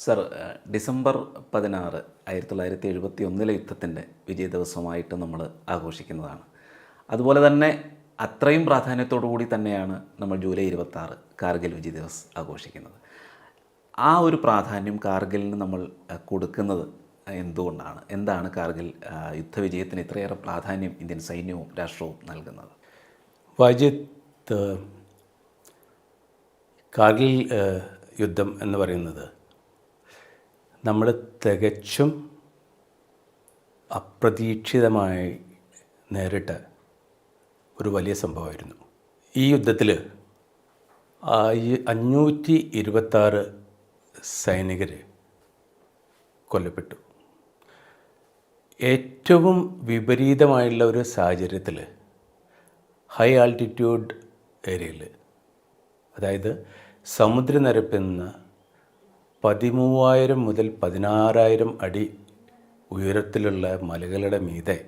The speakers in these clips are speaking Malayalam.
സർ, ഡിസംബർ 16 1971 യുദ്ധത്തിൻ്റെ വിജയ ദിവസമായിട്ട് നമ്മൾ ആഘോഷിക്കുന്നതാണ്. അതുപോലെ തന്നെ അത്രയും പ്രാധാന്യത്തോടു കൂടി തന്നെയാണ് നമ്മൾ ജൂലൈ 26 കാർഗിൽ വിജയ് ദിവസ് ആഘോഷിക്കുന്നത്. ആ ഒരു പ്രാധാന്യം കാർഗിലിന് നമ്മൾ കൊടുക്കുന്നത് എന്തുകൊണ്ടാണ്? എന്താണ് കാർഗിൽ യുദ്ധവിജയത്തിന് ഇത്രയേറെ പ്രാധാന്യം ഇന്ത്യൻ സൈന്യവും രാഷ്ട്രവും നൽകുന്നത്? വാജിത്ത്, കാർഗിൽ യുദ്ധം എന്ന് പറയുന്നത് നമ്മൾ തികച്ചും അപ്രതീക്ഷിതമായി നേരിട്ട ഒരു വലിയ സംഭവമായിരുന്നു. ഈ യുദ്ധത്തിൽ 526 സൈനികർ കൊല്ലപ്പെട്ടു. ഏറ്റവും വിപരീതമായുള്ള ഒരു സാഹചര്യത്തിൽ ഹൈ ആൾട്ടിറ്റ്യൂഡ് ഏരിയയിൽ, അതായത് സമുദ്രനിരപ്പിൽ നിന്ന് 13,000 മുതൽ 16,000 അടി ഉയരത്തിലുള്ള മലകളുടെ മീതെ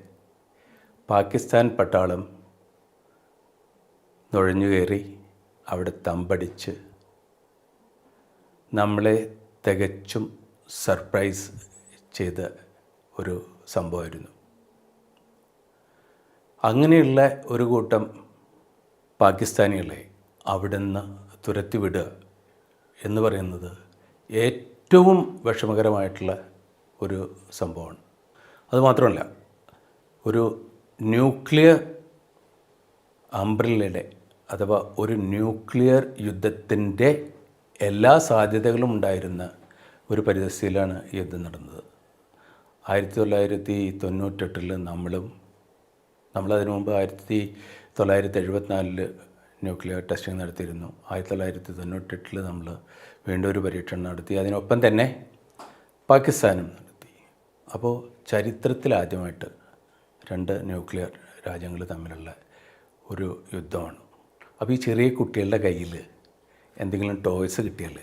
പാകിസ്ഥാൻ പട്ടാളം നുഴഞ്ഞുകയറി അവിടെ തമ്പടിച്ച് നമ്മളെ തികച്ചും സർപ്രൈസ് ചെയ്ത ഒരു സംഭവമായിരുന്നു. അങ്ങനെയുള്ള ഒരു കൂട്ടം പാകിസ്ഥാനികളെ അവിടെ നിന്ന് തുരത്തിവിടുക എന്ന് പറയുന്നത് ഏറ്റവും വിഷമകരമായിട്ടുള്ള ഒരു സംഭവമാണ്. അതുമാത്രമല്ല, ഒരു ന്യൂക്ലിയർ അംബ്രല്ലയുടെ അഥവാ ഒരു ന്യൂക്ലിയർ യുദ്ധത്തിൻ്റെ എല്ലാ സാധ്യതകളും ഉണ്ടായിരുന്ന ഒരു പരിതസ്ഥിതിയിലാണ് ഈ യുദ്ധം നടന്നത്. 1998 നമ്മളതിനു മുമ്പ് 1974 ന്യൂക്ലിയർ ടെസ്റ്റിംഗ് നടത്തിയിരുന്നു. 1998 നമ്മൾ വീണ്ടും ഒരു പരീക്ഷണം നടത്തി. അതിനൊപ്പം തന്നെ പാകിസ്ഥാനും നടത്തി. അപ്പോൾ ചരിത്രത്തിലാദ്യമായിട്ട് 2 ന്യൂക്ലിയർ രാജ്യങ്ങൾ തമ്മിലുള്ള ഒരു യുദ്ധമാണ്. അപ്പോൾ ഈ ചെറിയ കുട്ടികളുടെ കയ്യിൽ എന്തെങ്കിലും ടോയ്സ് കിട്ടിയാൽ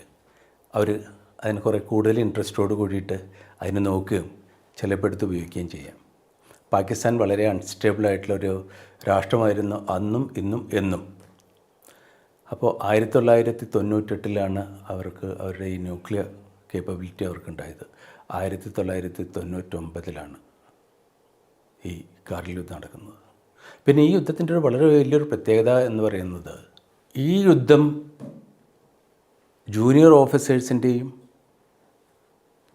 അവർ അതിന് കുറേ കൂടുതൽ ഇൻട്രസ്റ്റോട് കൂടിയിട്ട് അതിന് നോക്കുകയും ചിലപ്പോൾ എടുത്ത് ഉപയോഗിക്കുകയും ചെയ്യാം. പാകിസ്ഥാൻ വളരെ അൺസ്റ്റേബിളായിട്ടുള്ളൊരു രാഷ്ട്രമായിരുന്നു അന്നും ഇന്നും എന്നും. അപ്പോൾ 1998 അവർക്ക് അവരുടെ ഈ ന്യൂക്ലിയർ കേപ്പബിലിറ്റി അവർക്കുണ്ടായത്. 1999 ഈ കാർഗിൽ യുദ്ധം നടക്കുന്നത്. പിന്നെ ഈ യുദ്ധത്തിൻ്റെ ഒരു വളരെ വലിയൊരു പ്രത്യേകത എന്ന് പറയുന്നത്, ഈ യുദ്ധം ജൂനിയർ ഓഫീസേഴ്സിൻ്റെയും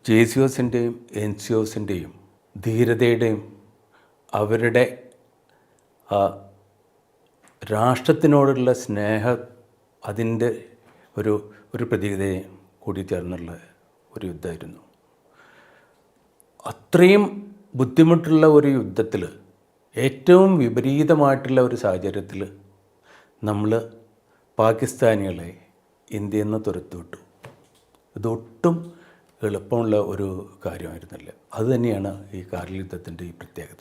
JCOസിൻ്റെയും NCOസിൻ്റെയും ധീരതയുടെയും അവരുടെ രാഷ്ട്രത്തിനോടുള്ള സ്നേഹം, അതിൻ്റെ ഒരു പ്രതീകതയെ കൂടി ചേർന്നുള്ള ഒരു യുദ്ധമായിരുന്നു. അത്രയും ബുദ്ധിമുട്ടുള്ള ഒരു യുദ്ധത്തിൽ, ഏറ്റവും വിപരീതമായിട്ടുള്ള ഒരു സാഹചര്യത്തിൽ നമ്മൾ പാകിസ്ഥാനികളെ ഇന്ത്യയിൽ നിന്ന് തുരത്തുവിട്ടു. ഇതൊട്ടും എളുപ്പമുള്ള ഒരു കാര്യമായിരുന്നില്ല. അതുതന്നെയാണ് ഈ കാർഗിൽ യുദ്ധത്തിൻ്റെ ഈ പ്രത്യേകത.